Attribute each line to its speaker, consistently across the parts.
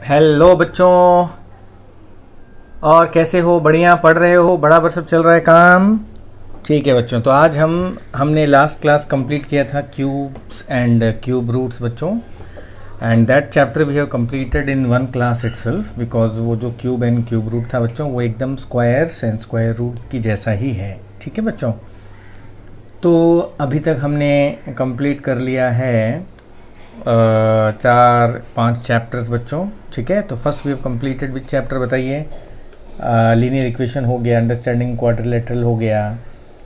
Speaker 1: Hello बच्चों, और कैसे हो? बढ़िया पढ़ रहे हो? बराबर सब चल रहा है काम? ठीक है बच्चों, तो आज हमने लास्ट क्लास कंप्लीट किया था क्यूब्स एंड क्यूब रूट्स बच्चों, and that chapter we have completed in one class itself because वो जो क्यूब एंड क्यूब रूट था बच्चों वो एकदम स्क्वायर्स एंड स्क्वायर रूट की जैसा ही है। ठीक है बच्चों, तो अभी तक हमने कंप्लीट कर लिया है 4-5 चैप्टर्स बच्चों। ठीक है, तो first we have completed which chapter बताइए? लीनियर इक्वेशन हो गया, अंडरस्टैंडिंग क्वाड्रिलेटरल हो गया,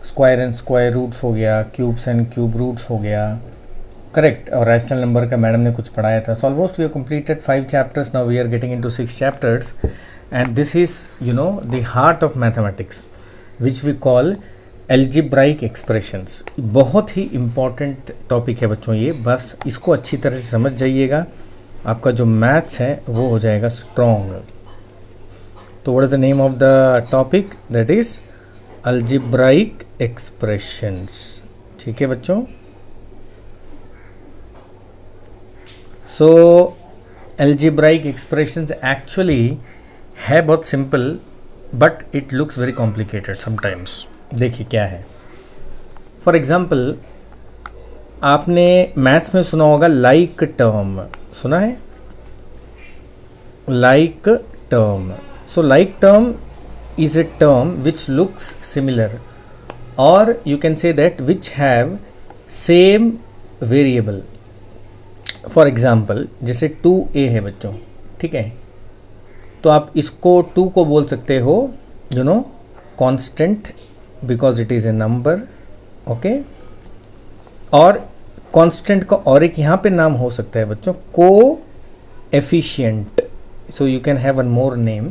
Speaker 1: स्क्वायर एंड स्क्वायर रूट्स हो गया, क्यूब्स एंड क्यूब रूट्स हो गया, करेक्ट। और रैशनल नंबर का मैडम ने कुछ पढ़ाया था। So almost we have completed 5 chapters, now we are getting into 6 chapters and this is the heart of mathematics which we call algebraic expressions. बहुत ही इम्पॉर्टेंट टॉपिक है बच्चों ये, बस इसको अच्छी तरह से समझ जाइएगा, आपका जो मैथ्स है वो हो जाएगा स्ट्रॉन्ग। तो what is the name of the topic? That is algebraic expressions. ठीक है बच्चों, सो एल्जिब्राइक एक्सप्रेशंस एक्चुअली है बहुत simple but it looks very complicated sometimes. देखिए क्या है, फॉर एग्जाम्पल आपने मैथ्स में सुना होगा लाइक टर्म, सुना है? Like term, so like term is a term which looks similar or you can say that which have same variable. For example जैसे 2a है बच्चों, ठीक है, तो आप इसको 2 को बोल सकते हो constant because it is a number, okay? और constant का और एक यहाँ पे नाम हो सकता है बच्चों coefficient, so you can have one more name,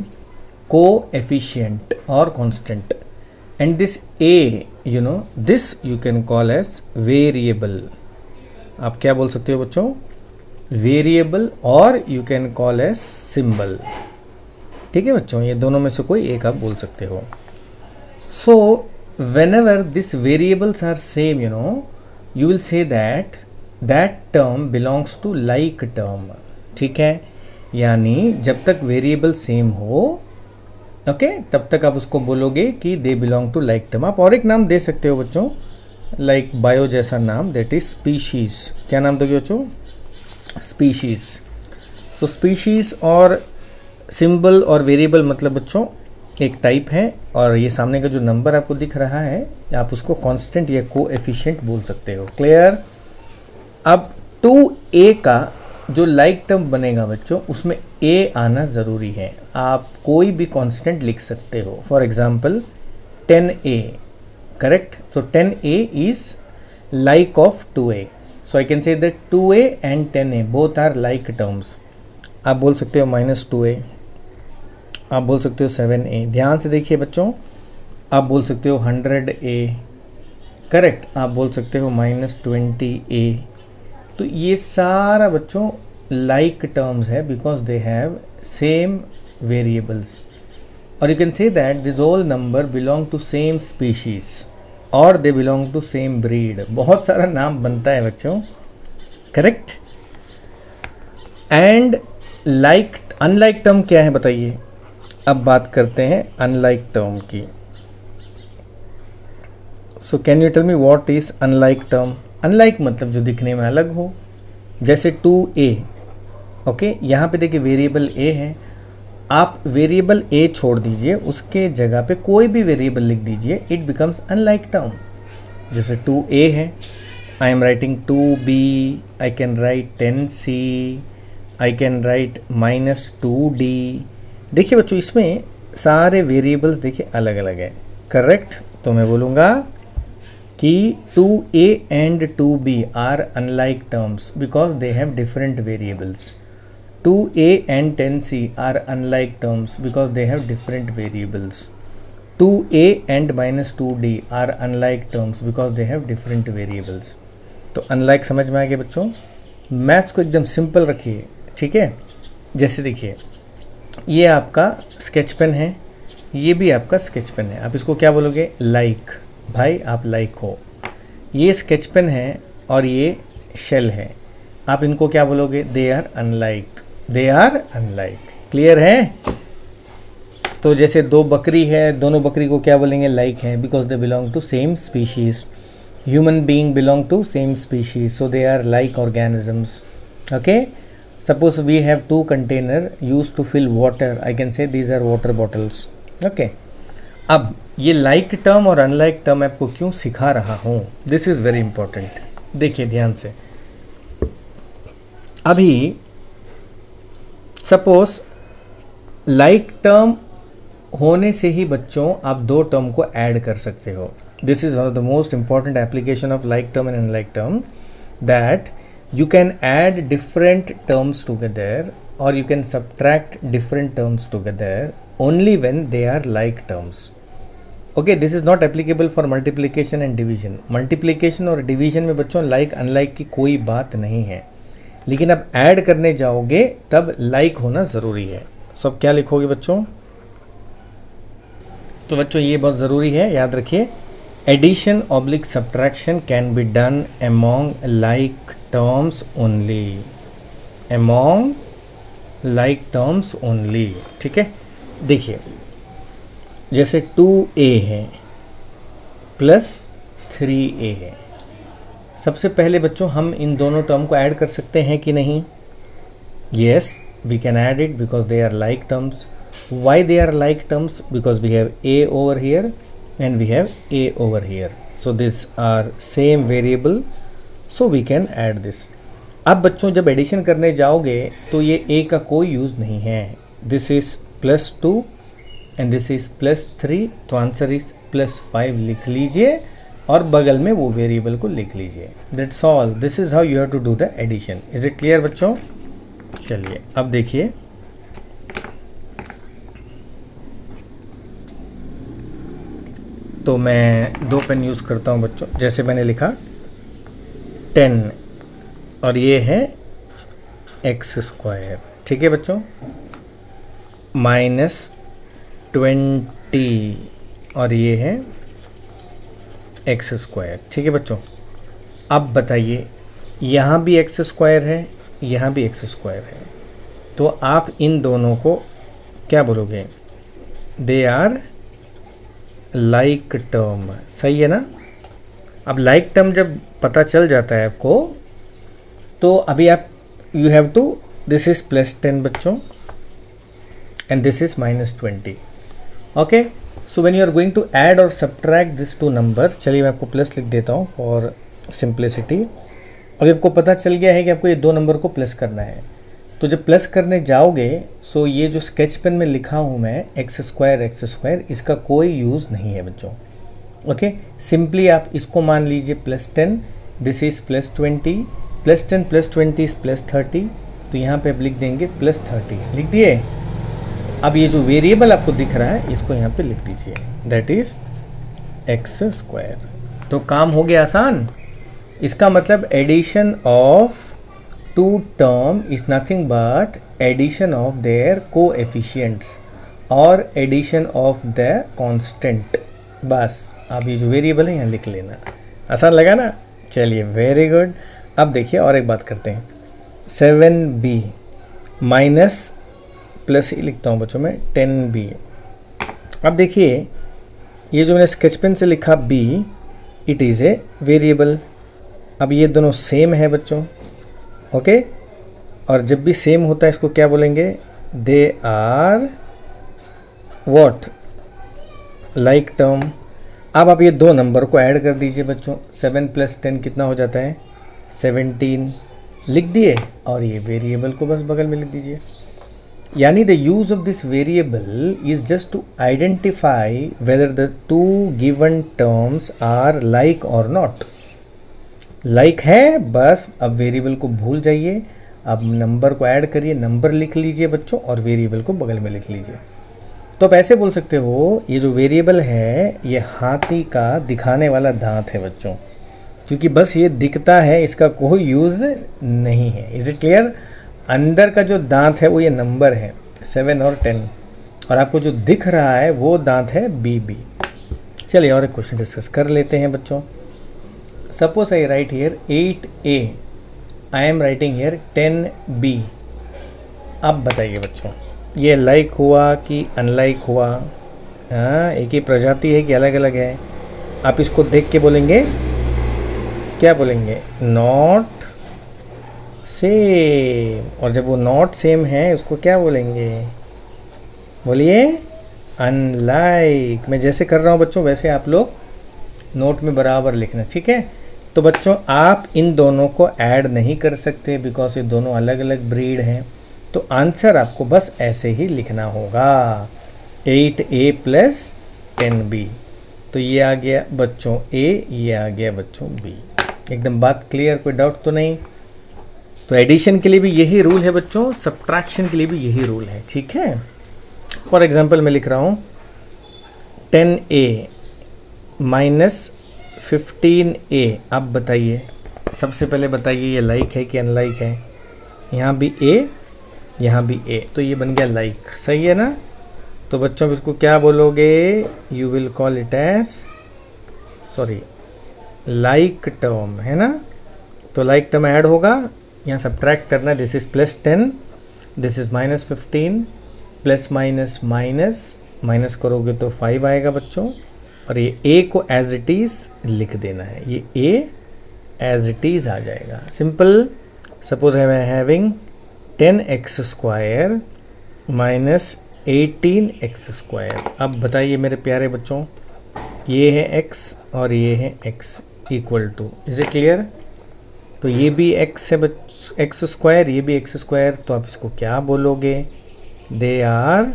Speaker 1: coefficient or constant, and this a this you can call as variable. आप क्या बोल सकते हो बच्चों? वेरिएबल, और you can call as symbol. ठीक है बच्चों, ये दोनों में से कोई एक आप बोल सकते हो। so whenever these variables are same, you will say that that term belongs to like term. ठीक है, यानी जब तक वेरिएबल सेम हो ओके तब तक आप उसको बोलोगे कि they belong to like term. आप और एक नाम दे सकते हो बच्चों, लाइक बायो जैसा नाम, दैट इज स्पीशीज। क्या नाम दोगे बच्चों? स्पीशीज। सो स्पीशीज और सिंबल और वेरिएबल मतलब बच्चों एक टाइप है, और ये सामने का जो नंबर आपको दिख रहा है आप उसको कांस्टेंट या कोएफिशिएंट बोल सकते हो। क्लियर? अब 2a का जो लाइक टर्म बनेगा बच्चों उसमें a आना ज़रूरी है। आप कोई भी कांस्टेंट लिख सकते हो, for example 10a, correct? So 10a is like of 2a, so I can say that 2a and 10a both are like terms. आप बोल सकते हो -2a, आप बोल सकते हो 7a। ध्यान से देखिए बच्चों, आप बोल सकते हो 100a, करेक्ट? आप बोल सकते हो -20a। तो ये सारा बच्चों लाइक टर्म्स है because they have same variables, और you can say that this all number belong to same species और they belong to same breed. बहुत सारा नाम बनता है बच्चों, correct? And like unlike term क्या है बताइए? अब बात करते हैं अनलाइक टर्म की। So can you tell me what is unlike term? Unlike मतलब जो दिखने में अलग हो, जैसे 2a, ओके? यहाँ पे देखिए वेरिएबल a है, आप वेरिएबल a छोड़ दीजिए, उसके जगह पे कोई भी वेरिएबल लिख दीजिए, इट बिकम्स अनलाइक टर्म। जैसे 2a है, I am writing 2b, I can write 10c, I can write -2d। देखिए बच्चों इसमें सारे वेरिएबल्स देखिए अलग अलग है, करेक्ट? तो मैं बोलूँगा कि 2a and 2b are unlike terms because they have different variables. 2a and 10c are unlike terms because they have different variables. 2a and -2d are unlike terms because they have different variables. तो unlike समझ में आ गया बच्चों? Maths को एकदम simple रखिए, ठीक है? जैसे देखिए ये आपका स्केच पेन है, ये भी आपका स्केच पेन है, आप इसको क्या बोलोगे? लाइक। भाई आप लाइक हो। ये स्केच पेन है और ये शेल है, आप इनको क्या बोलोगे? They are unlike. They are unlike. Clear है? तो जैसे दो बकरी है, दोनों बकरी को क्या बोलेंगे? लाइक है, because they belong to same species. Human being belong to same species, so they are like organisms. Okay, suppose we have two container used to fill water, I can say these are water bottles. okay, अब ये like term और unlike term आपको क्यों सिखा रहा हूँ? this is very important. देखिए ध्यान से, अभी suppose like term होने से ही बच्चों आप दो टर्म को ऐड कर सकते हो. this is one of the most important application of like term and unlike term, that you can add different terms together or you can subtract different terms together only when they are like terms. okay, this is not applicable for multiplication and division. multiplication और division में बच्चों like unlike की कोई बात नहीं है, लेकिन अब ऐड करने जाओगे तब like होना ज़रूरी है. सब क्या लिखोगे बच्चों? तो बच्चों ये बहुत ज़रूरी है, याद रखिए. Addition oblique subtraction can be done among like terms only, among like terms only. ठीक है, देखिए जैसे 2a है प्लस 3a है. सबसे पहले बच्चों हम इन दोनों टर्म को ऐड कर सकते हैं कि नहीं? yes, we can add it because they are like terms. why they are like terms? because we have a over here and we have a over here, so these are same variable, so we can add this. अब बच्चों जब addition करने जाओगे तो ये a का कोई use नहीं है. This is +2 and this is +3, तो आंसर इज +5 लिख लीजिए और बगल में वो वेरिएबल को लिख लीजिए. That's all. This is how you have to do the addition. Is it clear बच्चों? चलिए अब देखिए, तो मैं दो पेन यूज़ करता हूँ बच्चों. जैसे मैंने लिखा 10 और ये है x². ठीक है बच्चों, -20 और ये है x². ठीक है बच्चों, अब बताइए यहाँ भी x² है, यहाँ भी x² है, तो आप इन दोनों को क्या बोलोगे? They are like term. सही है ना? अब लाइक टर्म जब पता चल जाता है आपको, तो अभी आप you have to, this is +10 बच्चों and this is -20. Okay, so when you are going to add और सब्ट्रैक्ट दिस टू नंबर, चलिए मैं आपको प्लस लिख देता हूँ फॉर सिंप्लिसिटी. अभी आपको पता चल गया है कि आपको ये दो नंबर को प्लस करना है, तो जब प्लस करने जाओगे सो ये जो स्केच पेन में लिखा हूँ मैं x², इसका कोई यूज़ नहीं है बच्चों. ओके, सिंपली आप इसको मान लीजिए +10, दिस इज +20, +10 +20 इज +30, तो यहाँ पे आप लिख देंगे +30. लिख दिए. अब ये जो वेरिएबल आपको दिख रहा है इसको यहाँ पे लिख दीजिए, दैट इज x². तो काम हो गया आसान. इसका मतलब addition of two term is nothing but addition of their coefficients और एडिशन ऑफ द कांस्टेंट. बस अब ये जो वेरिएबल है यहाँ लिख लेना. आसान लगा ना? चलिए वेरी गुड. अब देखिए और एक बात करते हैं. 7b माइनस प्लस ही लिखता हूँ बच्चों में 10b. अब देखिए ये जो मैंने स्केच पेन से लिखा b, it is a variable. अब ये दोनों सेम है बच्चों. ओके, और जब भी सेम होता है इसको क्या बोलेंगे? They are what? Like term. अब आप ये दो नंबर को ऐड कर दीजिए बच्चों. 7 + 10 कितना हो जाता है? 17. लिख दिए और ये वेरिएबल को बस बगल में लिख दीजिए. यानी the use of this variable is just to identify whether the two given terms are like और नॉट. लाइक है बस. अब वेरिएबल को भूल जाइए, अब नंबर को ऐड करिए, नंबर लिख लीजिए बच्चों और वेरिएबल को बगल में लिख लीजिए. तो आप ऐसे बोल सकते हो ये जो वेरिएबल है ये हाथी का दिखाने वाला दांत है बच्चों, क्योंकि बस ये दिखता है, इसका कोई यूज़ नहीं है. Is it clear? अंदर का जो दांत है वो ये नंबर है 7 और 10, और आपको जो दिख रहा है वो दांत है BB. चलिए और एक क्वेश्चन डिस्कस कर लेते हैं बच्चों. Suppose I right here 8A, I am writing here 10B. अब बताइए बच्चों, ये लाइक हुआ कि अनलाइक हुआ? हाँ, एक ही प्रजाति है कि अलग अलग है? आप इसको देख के बोलेंगे, क्या बोलेंगे? Not same. और जब वो नॉट सेम है उसको क्या बोलेंगे? बोलिए, अनलाइक। मैं जैसे कर रहा हूँ बच्चों वैसे आप लोग नोट में बराबर लिखना, ठीक है? तो बच्चों आप इन दोनों को ऐड नहीं कर सकते बिकॉज ये दोनों अलग अलग ब्रीड हैं। तो आंसर आपको बस ऐसे ही लिखना होगा, 8A + 10B। तो ये आ गया बच्चों A, ये आ गया बच्चों B। एकदम बात क्लियर, कोई डाउट तो नहीं? तो एडिशन के लिए भी यही रूल है बच्चों, सब्ट्रैक्शन के लिए भी यही रूल है, ठीक है? फॉर एग्जाम्पल मैं लिख रहा हूँ 10A - 15A। अब बताइए, सबसे पहले बताइए ये लाइक है कि अनलाइक है? यहाँ भी A, यहाँ भी A, तो ये बन गया लाइक, सही है ना? तो बच्चों इसको क्या बोलोगे? You will call it as, sorry, like term, है ना? तो लाइक टर्म ऐड होगा, यहाँ सब्ट्रैक्ट करना। This is +10, this is -15, plus minus minus minus करोगे तो 5 आएगा बच्चों। और ये A को एज इट इज़ लिख देना है, ये A एज इट इज़ आ जाएगा, simple. Suppose I am having 10x² - 18x²। अब बताइए मेरे प्यारे बच्चों, ये है x और ये है x equal to, is it clear? तो ये भी x है x², ये भी x², तो आप इसको क्या बोलोगे? They are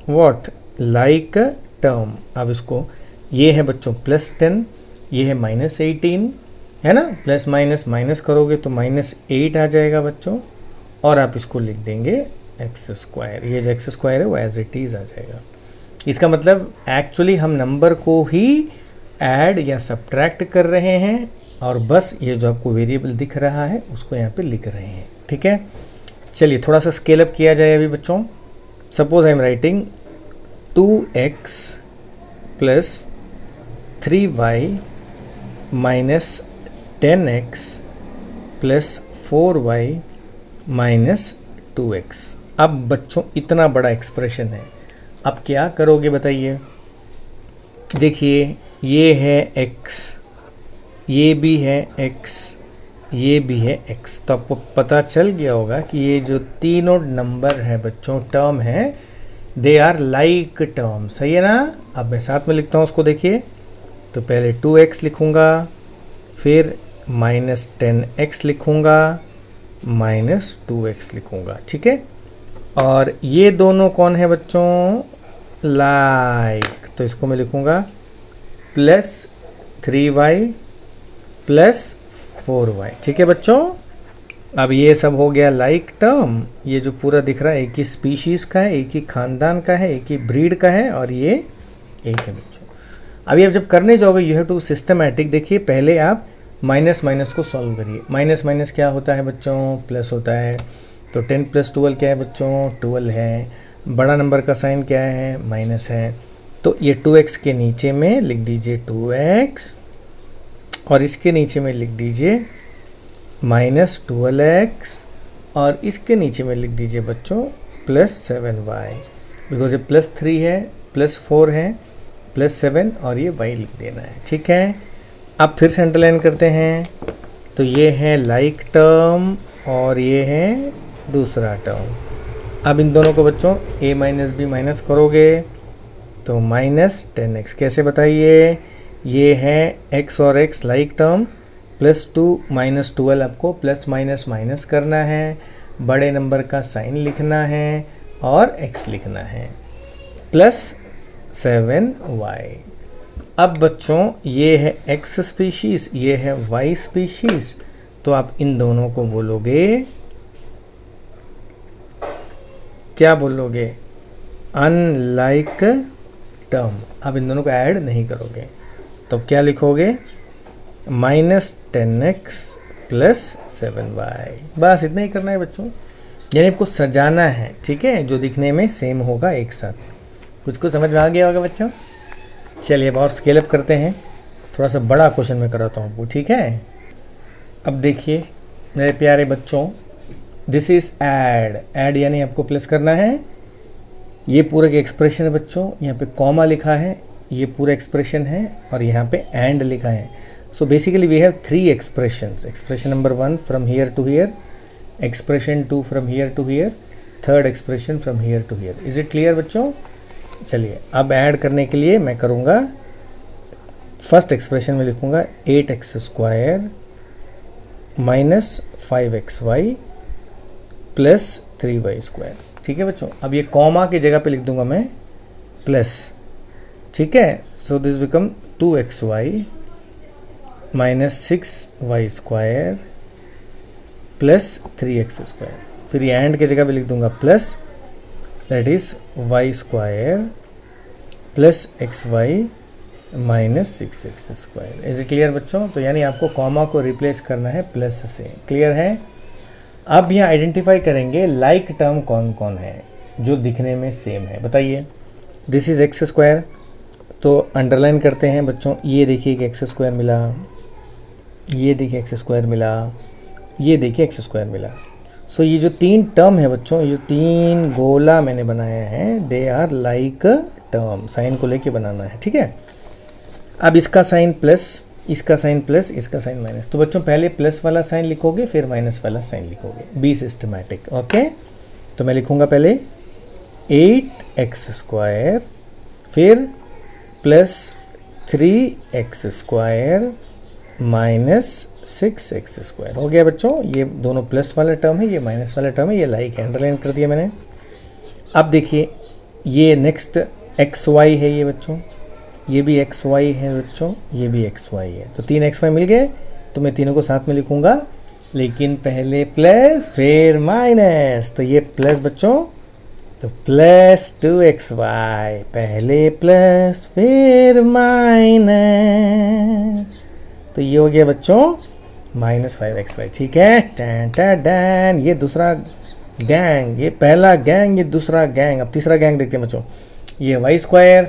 Speaker 1: what? Like term. अब इसको, ये है बच्चों +10, ये है -18, है ना? प्लस माइनस माइनस करोगे तो -8 आ जाएगा बच्चों, और आप इसको लिख देंगे x²। ये जो x² है वो एज इट इज़ आ जाएगा। इसका मतलब एक्चुअली हम नंबर को ही ऐड या सब्ट्रैक्ट कर रहे हैं, और बस ये जो आपको वेरिएबल दिख रहा है उसको यहाँ पे लिख रहे हैं, ठीक है? चलिए थोड़ा सा स्केल अप किया जाए अभी बच्चों। Suppose I am writing 2x + 3y - 10x + 4y - 2x। अब बच्चों इतना बड़ा एक्सप्रेशन है, अब क्या करोगे बताइए? देखिए ये है x, ये भी है x, ये भी है x। तो आपको पता चल गया होगा कि ये जो तीनों नंबर है बच्चों, टर्म है, दे आर लाइक टर्म, सही है ना? अब मैं साथ में लिखता हूँ उसको, देखिए। तो पहले 2x लिखूँगा, फिर -10x लिखूँगा, -2x लिखूँगा, ठीक है? और ये दोनों कौन है बच्चों? लाइक। तो इसको मैं लिखूँगा +3y + 4y, ठीक है बच्चों? अब ये सब हो गया लाइक टर्म। ये जो पूरा दिख रहा है एक ही स्पीशीज़ का है, एक ही खानदान का है, एक ही ब्रीड का है, और ये एक है बच्चों। अभी आप जब करने जाओगे यू हैव टू सिस्टमैटिक। देखिए पहले आप माइनस माइनस को सॉल्व करिए। माइनस माइनस क्या होता है बच्चों? प्लस होता है। तो 10 + 12 क्या है बच्चों? 12 है। बड़ा नंबर का साइन क्या है? माइनस है। तो ये 2x के नीचे में लिख दीजिए 2x, और इसके नीचे में लिख दीजिए -12x, और इसके नीचे में लिख दीजिए बच्चों +7y, बिकॉज ये +3 है, +4 है, +7, और ये y लिख देना है, ठीक है? अब फिर से अंडरलाइन करते हैं। तो ये है लाइक टर्म और ये है दूसरा टर्म। अब इन दोनों को बच्चों a - b माइनस करोगे तो -10x। कैसे बताइए? ये है x और x लाइक टर्म, +2 - 12 आपको प्लस माइनस माइनस करना है, बड़े नंबर का साइन लिखना है और x लिखना है, +7y। अब बच्चों ये है x स्पीशीज़, ये है y स्पीशीज़, तो आप इन दोनों को बोलोगे, क्या बोलोगे? Unlike term. अब इन दोनों को ऐड नहीं करोगे, तो क्या लिखोगे? -10x + 7y। बस इतना ही करना है बच्चों, यानी आपको सजाना है, ठीक है, जो दिखने में सेम होगा एक साथ। कुछ समझ में आ गया होगा बच्चों? चलिए अब और स्केल अप करते हैं। थोड़ा सा बड़ा क्वेश्चन मैं कराता हूँ आपको, ठीक है? अब देखिए मेरे प्यारे बच्चों, दिस इज ऐड यानी आपको प्लस करना है। ये पूरा एक एक्सप्रेशन है बच्चों, यहाँ पे कॉमा लिखा है, ये पूरा एक्सप्रेशन है और यहाँ पे एंड लिखा है। So basically we have 3 expressions. Expression number 1 from here to here, expression 2 from here to here, third expression from here to here. Is it clear बच्चों? चलिए अब ऐड करने के लिए मैं करूँगा, फर्स्ट एक्सप्रेशन में लिखूँगा 8x² minus 5xy plus 3y²। ठीक है बच्चों, अब ये कॉमा की जगह पे लिख दूंगा मैं प्लस। ठीक है, so this become 2xy minus 6y² plus 3x²। फिर ये एंड की जगह पे लिख दूंगा plus, that is y² plus xy minus 6x²। Is clear बच्चों? तो यानी आपको कॉमा को रिप्लेस करना है प्लस से। क्लियर है? अब यहाँ आइडेंटिफाई करेंगे लाइक टर्म कौन कौन है जो दिखने में सेम है। बताइए, दिस इज x², तो अंडरलाइन करते हैं बच्चों। ये देखिए कि x² मिला, ये देखिए x² मिला, ये देखिए x² मिला। सो ये जो 3 टर्म है बच्चों, ये जो 3 गोला मैंने बनाया है, they are like term. Sign को लेके बनाना है। ठीक है, अब इसका साइन प्लस, इसका साइन प्लस, इसका साइन माइनस। तो बच्चों पहले प्लस वाला साइन लिखोगे, फिर माइनस वाला साइन लिखोगे। B systematic. ओके, तो मैं लिखूंगा पहले 8x², फिर प्लस 3x² माइनस 6x²। हो गया बच्चों, ये दोनों प्लस वाला टर्म है, ये माइनस वाला टर्म है, ये लाइक है, अंडरलाइन कर दिया मैंने। अब देखिए ये नेक्स्ट xy है ये बच्चों, ये भी xy है बच्चों, ये भी xy है। तो 3 xy मिल गए, तो मैं तीनों को साथ में लिखूंगा, लेकिन पहले प्लस फिर माइनस। तो ये प्लस बच्चों, तो प्लस 2xy, पहले प्लस फिर माइनस, तो ये हो गया बच्चों माइनस 5xy। ठीक है, टैन टैन। ये दूसरा गैंग, ये पहला गैंग, ये दूसरा गैंग। अब तीसरा गैंग देखते हैं बच्चों, ये y²,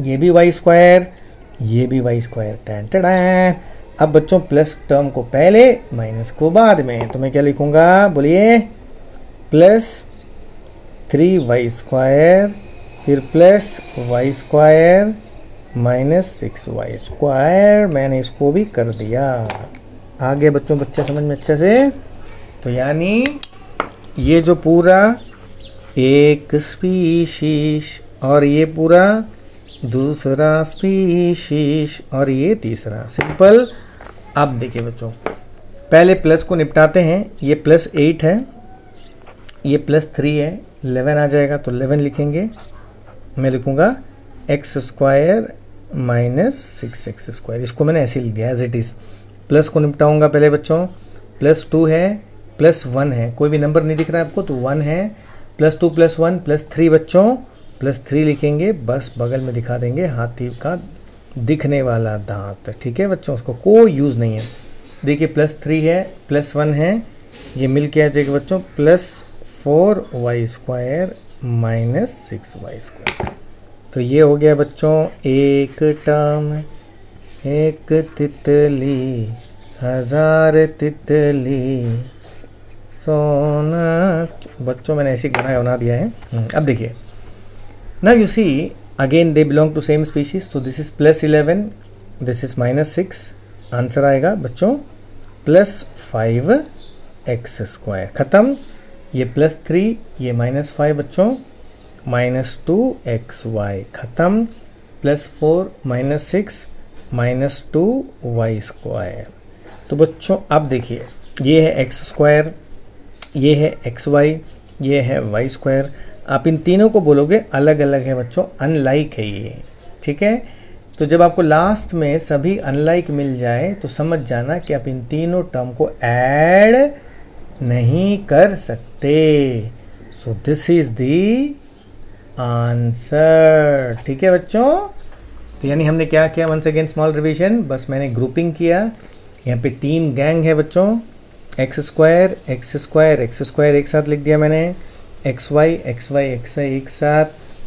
Speaker 1: ये भी y², ये भी y²। Tan tan. अब बच्चों प्लस टर्म को पहले, माइनस को बाद में। तो मैं क्या लिखूंगा, बोलिए, प्लस 3y² फिर प्लस y² माइनस 6y²। मैंने इसको भी कर दिया। आगे बच्चों, बच्चे समझ में अच्छे से। तो यानी ये जो पूरा एक स्पीशीज, और ये पूरा दूसरा स्पीशीज, और ये तीसरा। सिंपल। अब देखिए बच्चों, पहले प्लस को निपटाते हैं। ये प्लस 8 है, ये प्लस 3 है, 11 आ जाएगा, तो 11 लिखेंगे। मैं लिखूंगा x² माइनस 6x²। इसको मैंने ऐसे लिख दिया एज इट इज़। प्लस को निपटाऊंगा पहले बच्चों। प्लस 2 है, प्लस 1 है, कोई भी नंबर नहीं दिख रहा है आपको, तो 1 है, प्लस 2 प्लस 1 प्लस 3 बच्चों, प्लस 3 लिखेंगे, बस बगल में दिखा देंगे हाथी का दिखने वाला दांत। ठीक है बच्चों, उसको कोई यूज़ नहीं है। देखिए प्लस 3 है, प्लस 1 है, ये मिल के आ जाएगा बच्चों प्लस 4y² माइनस 6y²। तो ये हो गया बच्चों एक टर्म। एक तितली, 1000 तितली, सोना। बच्चों मैंने ऐसी गाना बना दिया है। अब देखिए, now you see again they belong to same species. So this is plus 11, this is minus 6। Answer आएगा बच्चों प्लस 5x²। खत्म। ये प्लस 3, ये माइनस 5 बच्चों, माइनस 2xy। खत्म। Plus 4 minus 6 minus 2y²। तो बच्चों अब देखिए, ये है x², ये है xy, ये है y²। आप इन तीनों को बोलोगे अलग अलग है बच्चों, अनलाइक है ये। ठीक है, तो जब आपको लास्ट में सभी अनलाइक मिल जाए तो समझ जाना कि आप इन तीनों टर्म को ऐड नहीं कर सकते। सो दिस इज द आंसर। ठीक है बच्चों, तो यानी हमने क्या किया, वंस अगेन स्मॉल रिवीजन, बस मैंने ग्रुपिंग किया। यहाँ पे 3 गैंग है बच्चों, x² एक साथ लिख दिया मैंने, xy एक साथ,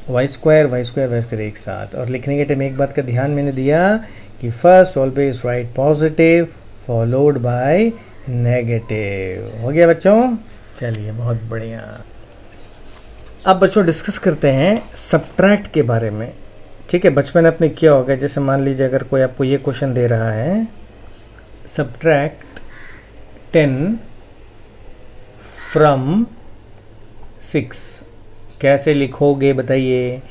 Speaker 1: y² एक साथ। और लिखने के टाइम एक बात का ध्यान मैंने दिया कि first always right positive followed by negative. हो गया बच्चों। चलिए बहुत बढ़िया। अब बच्चों डिस्कस करते हैं सब्ट्रैक्ट के बारे में। ठीक है, बचपन में आपने किया होगा, जैसे मान लीजिए अगर कोई आपको ये क्वेश्चन दे रहा है, सब्ट्रैक्ट 10 फ्रॉम 6, कैसे लिखोगे बताइए।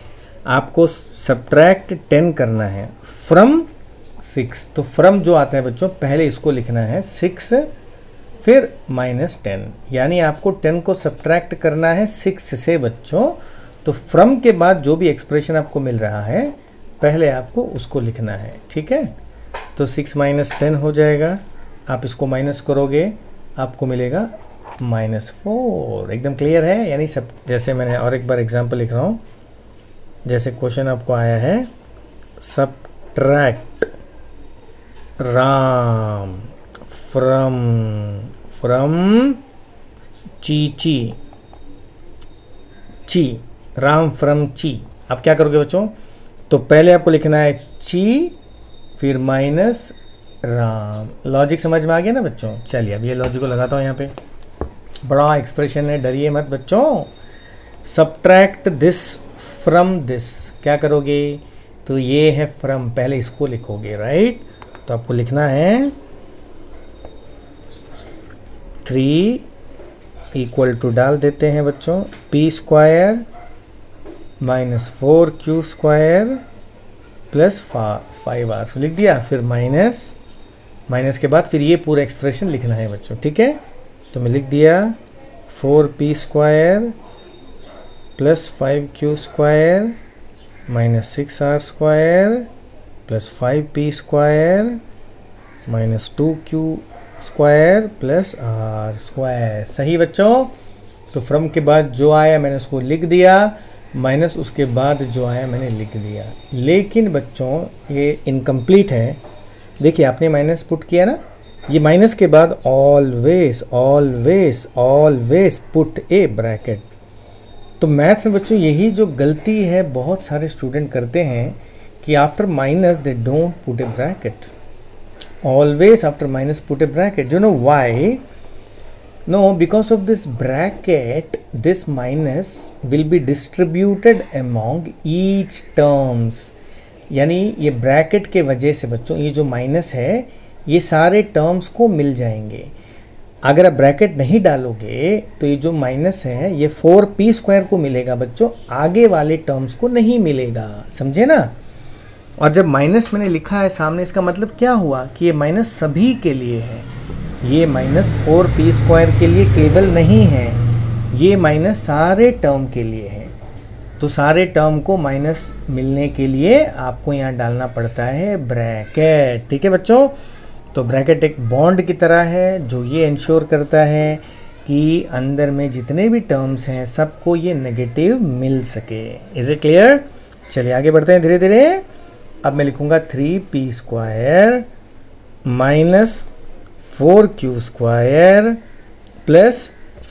Speaker 1: आपको सब्ट्रैक्ट 10 करना है फ्रॉम 6, तो फ्रॉम जो आता है बच्चों पहले इसको लिखना है 6 फिर -10, यानी आपको 10 को सब्ट्रैक्ट करना है 6 से बच्चों। तो फ्रॉम के बाद जो भी एक्सप्रेशन आपको मिल रहा है पहले आपको उसको लिखना है। ठीक है, तो 6 - 10 हो जाएगा, आप इसको माइनस करोगे आपको मिलेगा -4। एकदम क्लियर है। यानी सब, जैसे मैंने और एक बार एग्जांपल लिख रहा हूँ, जैसे क्वेश्चन आपको आया है सब्ट्रैक्ट राम फ्रॉम ची, राम फ्रॉम ची। अब क्या करोगे बच्चों, तो पहले आपको लिखना है ची फिर माइनस राम। लॉजिक समझ में आ गया ना बच्चों। चलिए अब ये लॉजिक को लगाता हूँ यहाँ पे। बड़ा एक्सप्रेशन है, डरिए मत बच्चों। सब्ट्रैक्ट दिस फ्रॉम दिस, क्या करोगे, तो ये है फ्रॉम, पहले इसको लिखोगे, राइट। तो आपको लिखना है 3 इक्वल टू डाल देते हैं बच्चों p² - 4q² प्लस 5r लिख दिया, फिर माइनस के बाद फिर ये पूरा एक्सप्रेशन लिखना है बच्चों। ठीक है, तो मैं लिख दिया 4p² plus 5q² - 6r² plus 5p² - 2q² plus r²। सही बच्चों। तो फ्रॉम के बाद जो आया मैंने उसको लिख दिया, माइनस उसके बाद जो आया मैंने लिख दिया। लेकिन बच्चों ये इनकम्प्लीट है। देखिए आपने माइनस पुट किया ना, ये माइनस के बाद ऑलवेज पुट ए ब्रैकेट। तो मैथ्स में बच्चों यही जो गलती है बहुत सारे स्टूडेंट करते हैं कि after minus they don't put A bracket. Always after minus put a bracket. You know why? No, because of this bracket, this minus will be distributed among each terms. यानी ये ब्रैकेट के वजह से बच्चों ये जो माइनस है ये सारे टर्म्स को मिल जाएंगे। अगर आप ब्रैकेट नहीं डालोगे तो ये जो माइनस है ये 4p² को मिलेगा बच्चों, आगे वाले टर्म्स को नहीं मिलेगा। समझे ना। और जब माइनस मैंने लिखा है सामने, इसका मतलब क्या हुआ कि ये माइनस सभी के लिए है। ये माइनस 4p² के लिए केवल नहीं है, ये माइनस सारे टर्म के लिए है। तो सारे टर्म को माइनस मिलने के लिए आपको यहाँ डालना पड़ता है ब्रैकेट। ठीक है बच्चों। तो ब्रैकेट एक बॉन्ड की तरह है जो ये इंश्योर करता है कि अंदर में जितने भी टर्म्स हैं सबको ये नेगेटिव मिल सके। Is it clear. चलिए आगे बढ़ते हैं धीरे धीरे। अब मैं लिखूंगा 3p² minus 4q² plus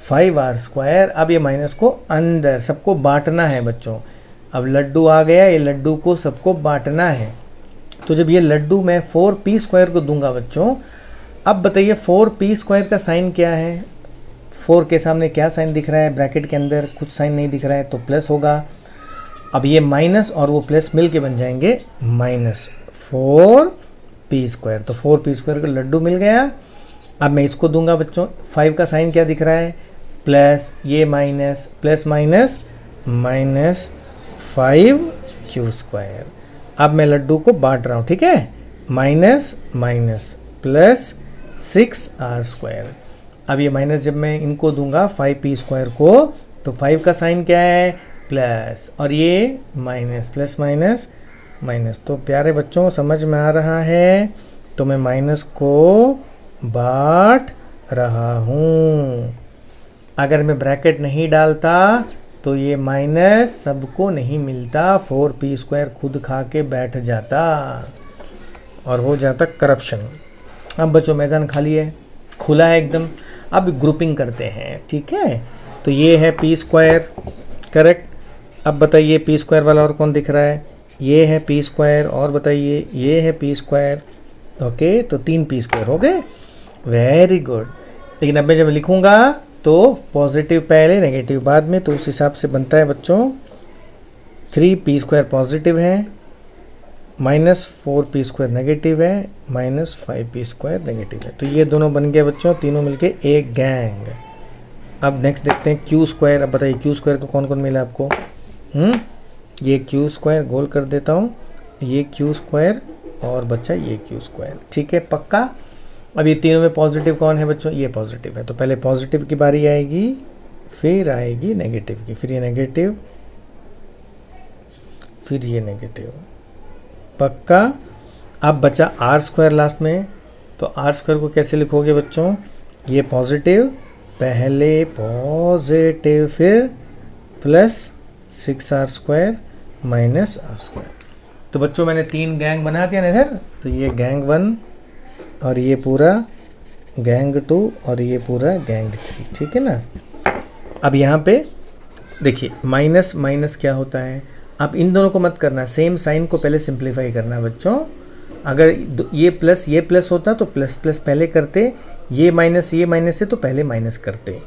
Speaker 1: 5r²। अब ये माइनस को अंदर सबको बांटना है बच्चों। अब लड्डू आ गया, ये लड्डू को सबको बांटना है। तो जब ये लड्डू मैं 4p² को दूंगा बच्चों, अब बताइए 4p² का साइन क्या है। 4 के सामने क्या साइन दिख रहा है, ब्रैकेट के अंदर कुछ साइन नहीं दिख रहा है तो प्लस होगा। अब ये माइनस और वो प्लस मिल के बन जाएंगे -4p²। तो 4p² का लड्डू मिल गया। अब मैं इसको दूंगा बच्चों, 5 का साइन क्या दिख रहा है, प्लस, ये माइनस, प्लस माइनस -5q²। अब मैं लड्डू को बांट रहा हूँ। ठीक है, माइनस प्लस 6r²। अब ये माइनस जब मैं इनको दूंगा 5p² को, तो 5 का साइन क्या है, प्लस, और ये माइनस, प्लस माइनस। तो प्यारे बच्चों समझ में आ रहा है। तो मैं माइनस को बांट रहा हूँ। अगर मैं ब्रैकेट नहीं डालता तो ये माइनस सबको नहीं मिलता, 4p² खुद खा के बैठ जाता और हो जाता करप्शन। अब बच्चों मैदान खाली है, खुला है एकदम। अब ग्रुपिंग करते हैं। ठीक है, तो ये है p², करेक्ट। अब बताइए p² वाला और कौन दिख रहा है, ये है p², और बताइए ये है p²। ओके, तो 3 p² हो गए। Very good. लेकिन अब मैं जब लिखूंगा तो पॉजिटिव पहले नेगेटिव बाद में, तो उस हिसाब से बनता है बच्चों 3p² पॉजिटिव है, -4p² नेगेटिव है, -5p² नेगेटिव है। तो ये दोनों बन गए बच्चों, तीनों मिलके एक गैंग। अब नेक्स्ट देखते हैं q²। अब बताइए q² को कौन कौन मिला आपको? ये q² गोल कर देता हूँ, ये q² और बच्चा ये q²। ठीक है, पक्का। अब ये तीनों में पॉजिटिव कौन है बच्चों? ये पॉजिटिव है, तो पहले पॉजिटिव की बारी आएगी, फिर आएगी नेगेटिव की, फिर ये नेगेटिव, फिर ये नेगेटिव। पक्का। अब बचा r² लास्ट में, तो r² को कैसे लिखोगे बच्चों? ये पॉजिटिव, पहले पॉजिटिव, फिर प्लस 6r² माइनस r²। तो बच्चों मैंने 3 गैंग बना दिया ना इधर, तो ये गैंग 1 और ये पूरा गैंग 2 और ये पूरा गैंग 3। ठीक है ना। अब यहाँ पे देखिए माइनस माइनस क्या होता है, आप इन दोनों को मत करना, सेम साइन को पहले सिंप्लीफाई करना बच्चों। अगर ये प्लस होता तो प्लस प्लस पहले करते, ये माइनस से तो पहले माइनस करते।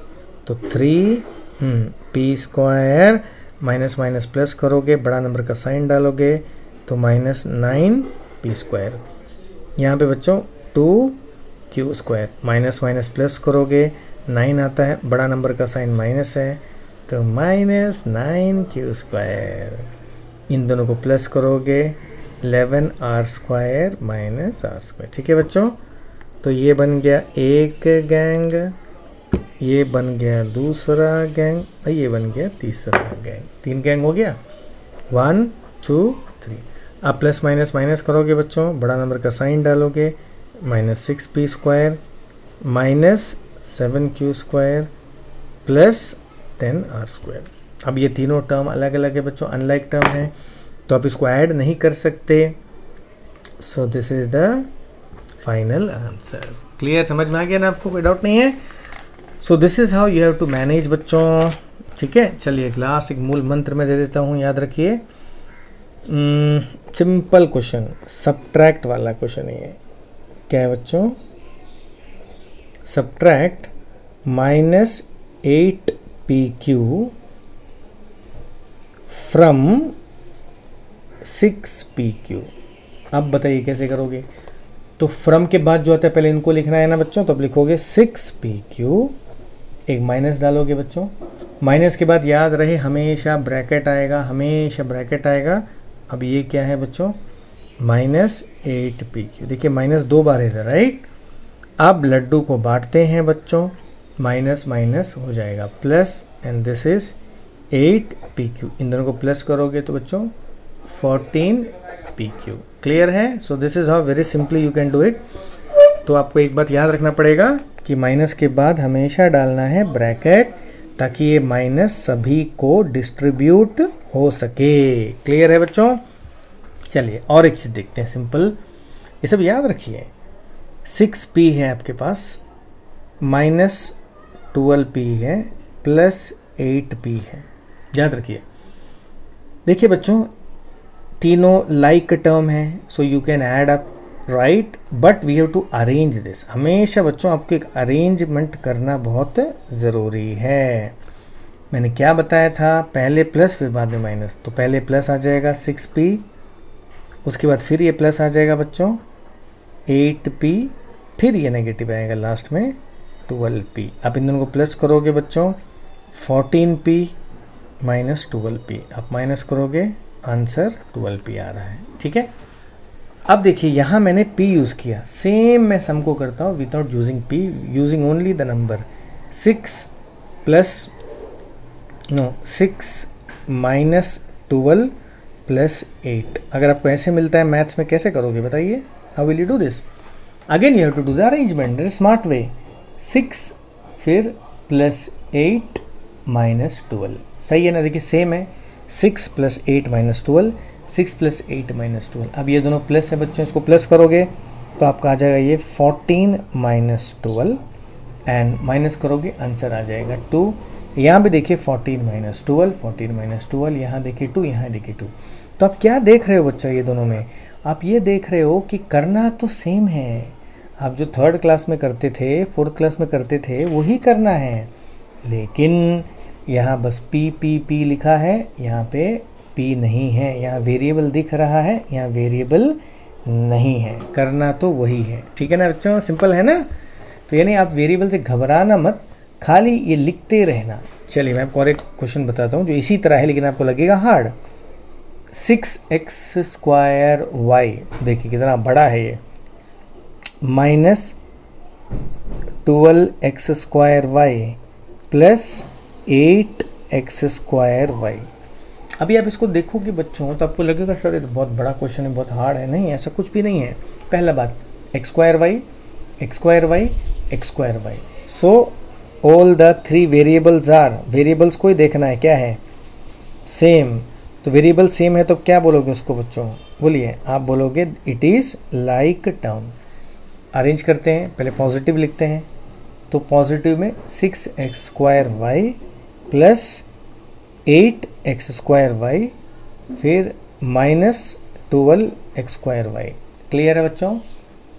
Speaker 1: तो 3p² माइनस माइनस प्लस करोगे, बड़ा नंबर का साइन डालोगे तो -9p²। यहाँ पे बच्चों 2q², माइनस माइनस प्लस करोगे 9 आता है, बड़ा नंबर का साइन माइनस है तो -9q²। इन दोनों को प्लस करोगे 11r² माइनस r²। ठीक है बच्चों, तो ये बन गया एक गैंग, ये बन गया दूसरा गैंग और ये बन गया तीसरा गैंग। 3 गैंग हो गया, 1 2 3। अब प्लस माइनस माइनस करोगे बच्चों, बड़ा नंबर का साइन डालोगे, -6p² minus 7q² plus 10r²। अब ये तीनों टर्म अलग अलग है बच्चों, अनलाइक टर्म है, तो आप इसको ऐड नहीं कर सकते। सो this is the final answer. Clear, समझ में आ गया ना आपको? कोई डाउट नहीं है? So this is how you have to manage बच्चों। ठीक है, चलिए एक लास्ट एक मूल मंत्र में दे देता हूँ, याद रखिए। सिंपल क्वेश्चन, सब्ट्रैक्ट वाला क्वेश्चन है ये। क्या है बच्चों? Subtract -8pq from 6pq। अब बताइए कैसे करोगे? तो फ्रॉम के बाद जो आता है पहले इनको लिखना है ना बच्चों, तो अब लिखोगे 6pq, एक माइनस डालोगे बच्चों, माइनस के बाद याद रहे हमेशा ब्रैकेट आएगा, हमेशा ब्रैकेट आएगा। अब ये क्या है बच्चों? -8pq। देखिए माइनस 2 बार है राइट। अब लड्डू को बांटते हैं बच्चों, माइनस माइनस हो जाएगा plus, and this is 8pq। इन दोनों को प्लस करोगे तो बच्चों 14pq। क्लियर है? So this is how very simply you can do it. तो आपको एक बात याद रखना पड़ेगा कि माइनस के बाद हमेशा डालना है ब्रैकेट, ताकि ये माइनस सभी को डिस्ट्रीब्यूट हो सके। क्लियर है बच्चों? चलिए और एक चीज़ देखते हैं सिंपल, ये सब याद रखिए। 6p है आपके पास, -12p है, प्लस 8p है, याद रखिए। देखिए बच्चों तीनों लाइक टर्म है, so you can add up right, but we have to arrange this. हमेशा बच्चों आपको एक अरेंजमेंट करना बहुत ज़रूरी है। मैंने क्या बताया था? पहले प्लस फिर बाद में माइनस, तो पहले प्लस आ जाएगा 6p, उसके बाद फिर ये प्लस आ जाएगा बच्चों 8p, फिर ये नेगेटिव आएगा लास्ट में 12p। आप इन दोनों को प्लस करोगे बच्चों 14p माइनस 12p, आप माइनस करोगे आंसर 12p आ रहा है। ठीक है, अब देखिए यहाँ मैंने p यूज़ किया, सेम मैं सम को करता हूँ without using p, using only the number 6 minus 12 plus 8। अगर आपको ऐसे मिलता है मैथ्स में कैसे करोगे बताइए? How will you do this? Again you have to do the arrangement, this smart way. 6 फिर प्लस 8 माइनस 12, सही है ना? देखिए सेम है, 6 प्लस 8 माइनस 12, 6 प्लस 8 माइनस 12। अब ये दोनों प्लस है बच्चों, इसको प्लस करोगे तो आपका आ जाएगा ये 14 माइनस 12, एंड माइनस करोगे आंसर आ जाएगा 2। यहाँ भी देखिए 14 माइनस 12, 14 माइनस 12, यहाँ देखिए 2, यहाँ देखिए 2। तो आप क्या देख रहे हो बच्चा? ये दोनों में आप ये देख रहे हो कि करना तो सेम है। आप जो 3rd क्लास में करते थे, 4th क्लास में करते थे, वही करना है। लेकिन यहाँ बस p लिखा है, यहाँ पे p नहीं है। यहाँ वेरिएबल दिख रहा है, यहाँ वेरिएबल नहीं है। करना तो वही है, ठीक है ना बच्चों, सिंपल है ना। तो यानी आप वेरिएबल से घबराना मत, खाली ये लिखते रहना। चलिए मैं आपको और एक क्वेश्चन बताता हूँ जो इसी तरह है लेकिन आपको लगेगा हार्ड। 6x² देखिए कितना बड़ा है ये, माइनस 12x² प्लस 8x²। अभी आप इसको देखोगे बच्चों तो आपको लगेगा सर ये तो बहुत बड़ा क्वेश्चन है, बहुत हार्ड है। नहीं, ऐसा कुछ भी नहीं है। पहला बात, x² so all the 3 variables are, variables को ही देखना है क्या है, सेम। तो वेरिएबल सेम है तो क्या बोलोगे उसको बच्चों, बोलिए। आप बोलोगे it is like term. Arrange करते हैं, पहले पॉजिटिव लिखते हैं। तो पॉजिटिव में 6x² प्लस 8x², फिर माइनस 12x²। क्लियर है बच्चों।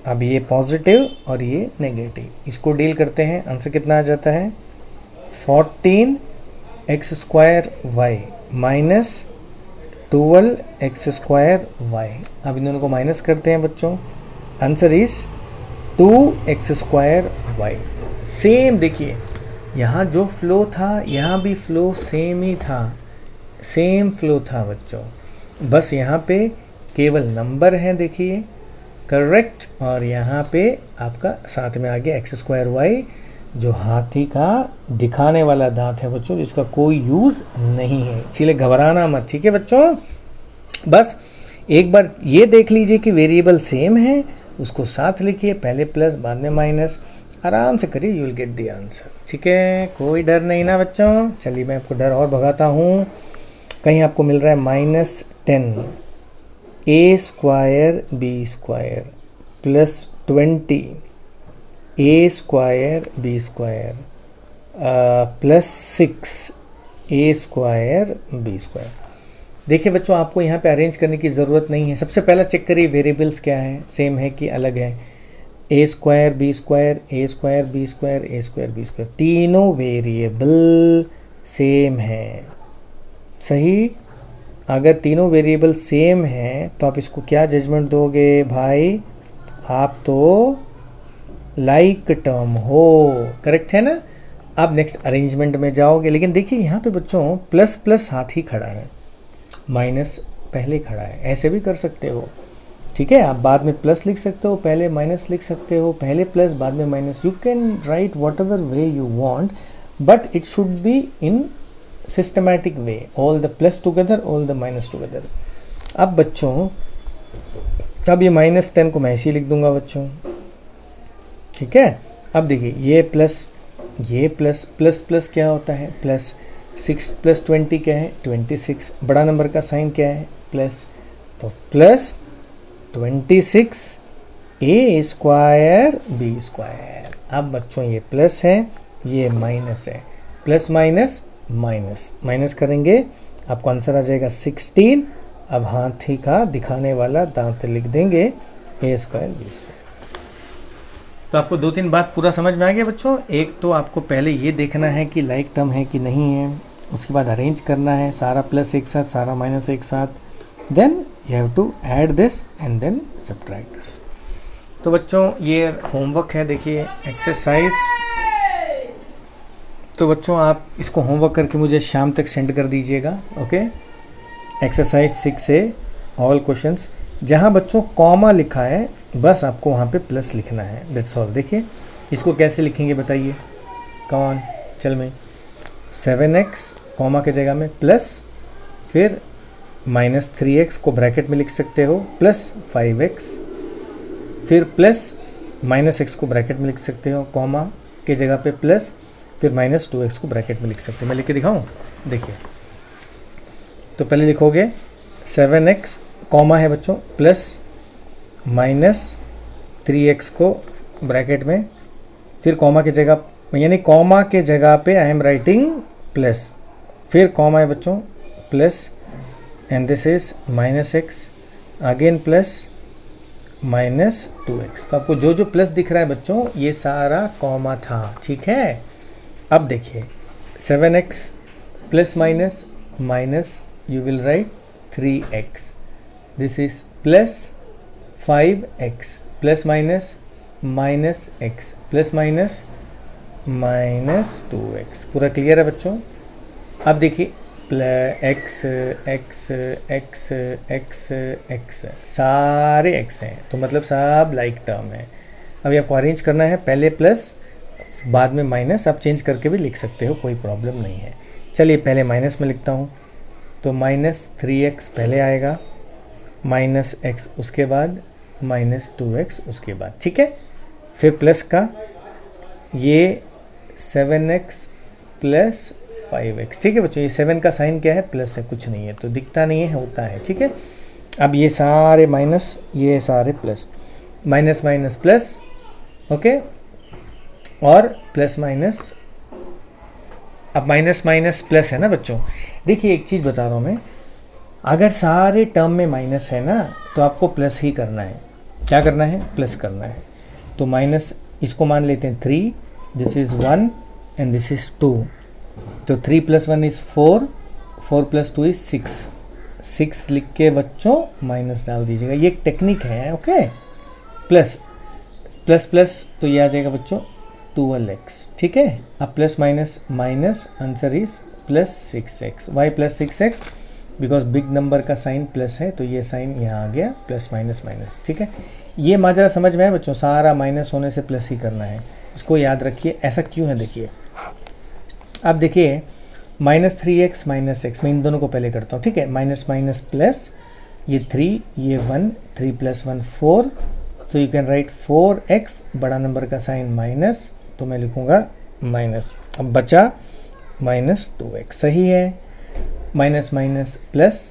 Speaker 1: अब ये पॉजिटिव और ये नेगेटिव, इसको डील करते हैं। आंसर कितना आ जाता है 14x² माइनस 12x²। अब इन दोनों को माइनस करते हैं बच्चों, आंसर इज 2x²। सेम देखिए, यहाँ जो फ्लो था यहाँ भी फ्लो सेम ही था, सेम फ्लो था बच्चों, बस यहाँ पे केवल नंबर है देखिए करेक्ट, और यहाँ पे आपका साथ में आ गया x², जो हाथी का दिखाने वाला दांत है बच्चों, जिसका कोई यूज़ नहीं है, इसीलिए घबराना मत, ठीक है बच्चों। बस एक बार ये देख लीजिए कि वेरिएबल सेम है, उसको साथ लिखिए, पहले प्लस बाद में माइनस, आराम से करिए, you will get the answer, ठीक है। कोई डर नहीं ना बच्चों। चलिए मैं आपको डर और भगाता हूँ। कहीं आपको मिल रहा है -10 a² b² plus 20 a² b² plus 6 a² b²। देखिए बच्चों, आपको यहाँ पे अरेंज करने की ज़रूरत नहीं है। सबसे पहला चेक करिए वेरिएबल्स क्या है, सेम है कि अलग है। a² b² a² b² a² b², तीनों वेरिएबल सेम है, सही। अगर तीनों वेरिएबल सेम हैं तो आप इसको क्या जजमेंट दोगे भाई, आप तो लाइक टर्म हो, करेक्ट है ना। अब नेक्स्ट अरेंजमेंट में जाओगे, लेकिन देखिए यहाँ पे बच्चों प्लस प्लस साथ ही खड़ा है, माइनस पहले खड़ा है, ऐसे भी कर सकते हो, ठीक है। आप बाद में प्लस लिख सकते हो, पहले माइनस लिख सकते हो, पहले प्लस बाद में minus, you can write what ever way you want, but it should be in systematic way, all the plus together all the minus together. अब बच्चों अब ये -10 को मैं ऐसे ही लिख दूंगा बच्चों, ठीक है। अब देखिए ये प्लस प्लस प्लस क्या होता है, प्लस 6 प्लस 20 क्या है 26, बड़ा नंबर का साइन क्या है प्लस, तो प्लस 26 a² b²। अब बच्चों ये प्लस है, ये माइनस है, प्लस माइनस माइनस, माइनस करेंगे आपको आंसर आ जाएगा 16। अब हाथी का दिखाने वाला दांत लिख देंगे a² b²। तो आपको 2-3 बात पूरा समझ में आ गया बच्चों। एक तो आपको पहले ये देखना है कि लाइक टर्म है कि नहीं है, उसके बाद अरेंज करना है, सारा प्लस एक साथ सारा माइनस एक साथ, then you have to add this and then subtract this. तो बच्चों ये होमवर्क है, देखिए एक्सरसाइज। तो बच्चों आप इसको होमवर्क करके मुझे शाम तक सेंड कर दीजिएगा, okay. Exercise 6A all questions, जहाँ बच्चों कॉमा लिखा है बस आपको वहाँ पे प्लस लिखना है, दैट्स ऑल। देखिए इसको कैसे लिखेंगे बताइए, कौन चल में 7x कॉमा के जगह में प्लस, फिर -3x को ब्रैकेट में लिख सकते हो, प्लस 5x, फिर प्लस -x को ब्रैकेट में लिख सकते हो, कॉमा के जगह पे प्लस, फिर -2x को ब्रैकेट में लिख सकते हो। मैं लिख के दिखाऊं, देखिए। तो पहले लिखोगे 7x कॉमा है बच्चों, प्लस -3x को ब्रैकेट में, फिर कॉमा की जगह, यानी कॉमा के जगह पे आई एम राइटिंग प्लस, फिर कॉमा है बच्चों plus, and this is -x again plus -2x। तो आपको जो जो प्लस दिख रहा है बच्चों ये सारा कॉमा था, ठीक है। अब देखिए 7x plus minus minus you will write 3x. This is plus 5x plus minus minus x plus minus minus 2x. पूरा क्लियर है बच्चों. अब देखिए x x x x x सारे x हैं तो मतलब सब लाइक टर्म है. अभी आपको अरेंज करना है, पहले प्लस बाद में माइनस. आप चेंज करके भी लिख सकते हो, कोई प्रॉब्लम नहीं है. चलिए पहले माइनस में लिखता हूँ तो माइनस 3x पहले आएगा, माइनस x उसके बाद, माइनस 2x उसके बाद. ठीक है, फिर प्लस का ये 7x प्लस 5x. ठीक है बच्चों, ये 7 का साइन क्या है, प्लस है, कुछ नहीं है तो दिखता नहीं है, होता है. ठीक है, अब ये सारे माइनस, ये सारे plus, minus minus plus. Okay, और प्लस माइनस. अब माइनस माइनस प्लस है ना बच्चों. देखिए एक चीज़ बता रहा हूँ मैं, अगर सारे टर्म में माइनस है ना तो आपको प्लस ही करना है. क्या करना है, प्लस करना है. तो माइनस इसको मान लेते हैं 3, this is 1 and this is 2. तो 3 + 1 इज़ 4, 4 + 2 इज़ 6. 6 लिख के बच्चों माइनस डाल दीजिएगा. ये एक टेक्निक है. ओके, प्लस प्लस प्लस तो ये आ जाएगा बच्चों 12x. ठीक है, अब plus minus minus, answer is plus 6x. Why plus 6x, because big number का साइन प्लस है तो ये साइन यहाँ आ गया, प्लस माइनस माइनस. ठीक है, ये माजरा समझ में है बच्चों, सारा माइनस होने से प्लस ही करना है, इसको याद रखिए. ऐसा क्यों है देखिए. अब देखिए माइनस 3x माइनस x, मैं इन दोनों को पहले करता हूँ. ठीक है, माइनस माइनस प्लस, ये 3 ये 1, 3 + 1 4. सो यू कैन राइट 4x, बड़ा नंबर का साइन माइनस तो मैं लिखूँगा माइनस. अब बचा माइनस 2x. सही है, माइनस माइनस प्लस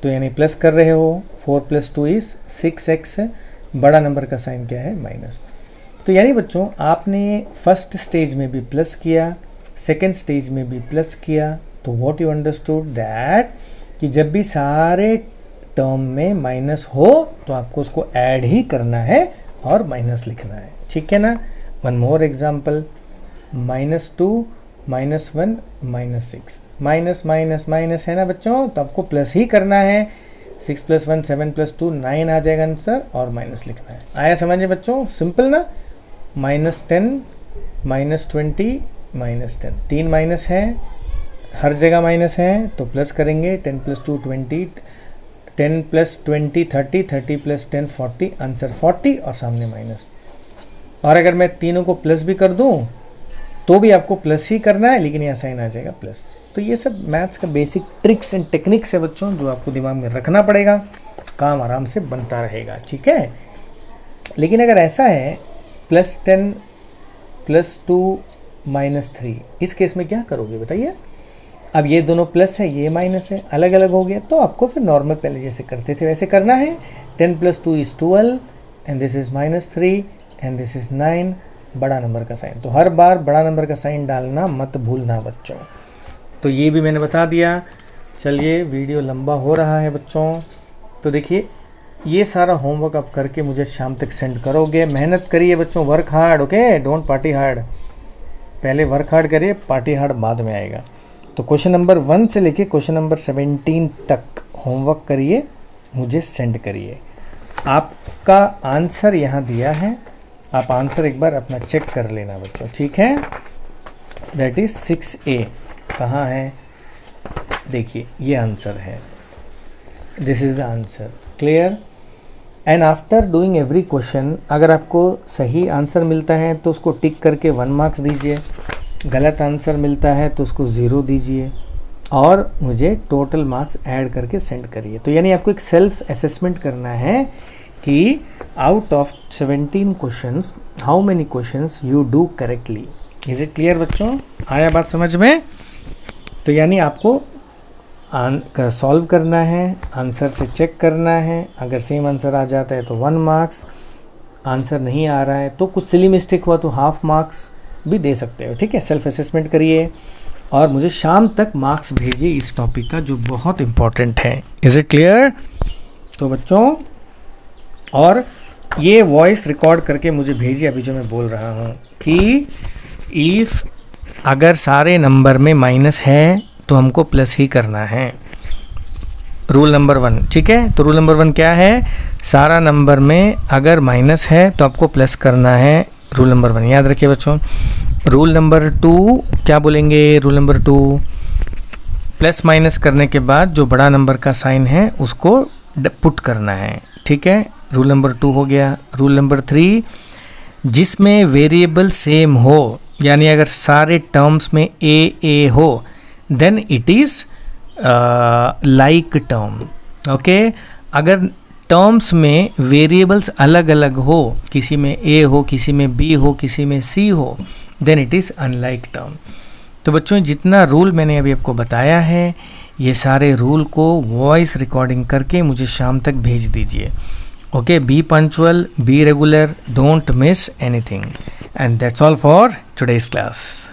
Speaker 1: तो यानी प्लस कर रहे हो. 4 + 2 इज़ 6x है, बड़ा नंबर का साइन क्या है, माइनस. तो यानी बच्चों आपने फर्स्ट स्टेज में भी प्लस किया, सेकेंड स्टेज में भी प्लस किया. तो व्हाट यू अंडरस्टूड दैट कि जब भी सारे टर्म में माइनस हो तो आपको उसको ऐड ही करना है और माइनस लिखना है. ठीक है ना. One more example, -2 -1 -6. Minus minus minus है ना बच्चों, तो आपको प्लस ही करना है. 6 + 1 7 + 2 9 आ जाएगा आंसर और माइनस लिखना है. आया समझे बच्चों, सिंपल ना. -10 -20 -10, 3 माइनस है, हर जगह माइनस है तो प्लस करेंगे. 10 + 2 20, 10 + 20 30, 30 + 10 40, आंसर 40 और सामने माइनस. और अगर मैं तीनों को प्लस भी कर दूं तो भी आपको प्लस ही करना है, लेकिन यहाँ साइन आ जाएगा प्लस. तो ये सब मैथ्स का बेसिक ट्रिक्स एंड टेक्निक्स है बच्चों, जो आपको दिमाग में रखना पड़ेगा, काम आराम से बनता रहेगा. ठीक है, लेकिन अगर ऐसा है +10 + 2 -3, इस केस में क्या करोगे बताइए. अब ये दोनों प्लस है, ये माइनस है, अलग अलग हो गया, तो आपको फिर नॉर्मल पहले जैसे करते थे वैसे करना है. 10 + 2 is 12 and this is -3 and this is 9, बड़ा नंबर का साइन. तो हर बार बड़ा नंबर का साइन डालना मत भूलना बच्चों. तो ये भी मैंने बता दिया. चलिए वीडियो लंबा हो रहा है बच्चों, तो देखिए ये सारा होमवर्क आप करके मुझे शाम तक सेंड करोगे. मेहनत करिए बच्चों, work hard. Okay, don't party hard. पहले वर्क हार्ड करिए, पार्टी हार्ड बाद में आएगा. तो क्वेश्चन नंबर 1 से लेके क्वेश्चन नंबर 17 तक होमवर्क करिए, मुझे सेंड करिए. आपका आंसर यहाँ दिया है, आप आंसर एक बार अपना चेक कर लेना बच्चों. ठीक है, दैट इज 6A. कहाँ है देखिए, ये आंसर है, this is the answer. Clear. And after doing every question, अगर आपको सही आंसर मिलता है तो उसको टिक करके 1 मार्क्स दीजिए, गलत आंसर मिलता है तो उसको 0 दीजिए, और मुझे टोटल मार्क्स ऐड करके सेंड करिए. तो यानी आपको एक सेल्फ असेसमेंट करना है कि out of 17 questions how many questions you do correctly. Is it clear बच्चों, आया बात समझ में. तो यानी आपको सॉल्व करना है, आंसर से चेक करना है. अगर सेम आंसर आ जाता है तो 1 मार्क्स, आंसर नहीं आ रहा है तो कुछ सिली मिस्टेक हुआ तो हाफ मार्क्स भी दे सकते हो. ठीक है, सेल्फ असेसमेंट करिए और मुझे शाम तक मार्क्स भेजिए इस टॉपिक का, जो बहुत इम्पॉर्टेंट है. Is it clear. तो बच्चों, और ये वॉइस रिकॉर्ड करके मुझे भेजिए अभी जो मैं बोल रहा हूँ कि इफ़ अगर सारे नंबर में माइनस है तो हमको प्लस ही करना है, रूल नंबर 1, ठीक है। तो रूल नंबर 1 क्या है, सारा नंबर में अगर माइनस है तो आपको प्लस करना है, रूल नंबर 1 याद रखिए बच्चों। रूल नंबर 2 क्या बोलेंगे, रूल नंबर 2 प्लस माइनस करने के बाद जो बड़ा नंबर का साइन है उसको पुट करना है, ठीक है। रूल नंबर 2 हो गया। रूल नंबर 3, जिसमें वेरिएबल सेम हो, यानी अगर सारे टर्म्स में ए हो then it is like term, okay. अगर टर्म्स में वेरिएबल्स अलग अलग हो, किसी में ए हो, किसी में बी हो, किसी में सी हो, then it is unlike term. तो बच्चों जितना रूल मैंने अभी आपको बताया है, ये सारे रूल को वॉइस रिकॉर्डिंग करके मुझे शाम तक भेज दीजिए, okay. B punctual, be regular, don't miss anything, and that's all for today's class.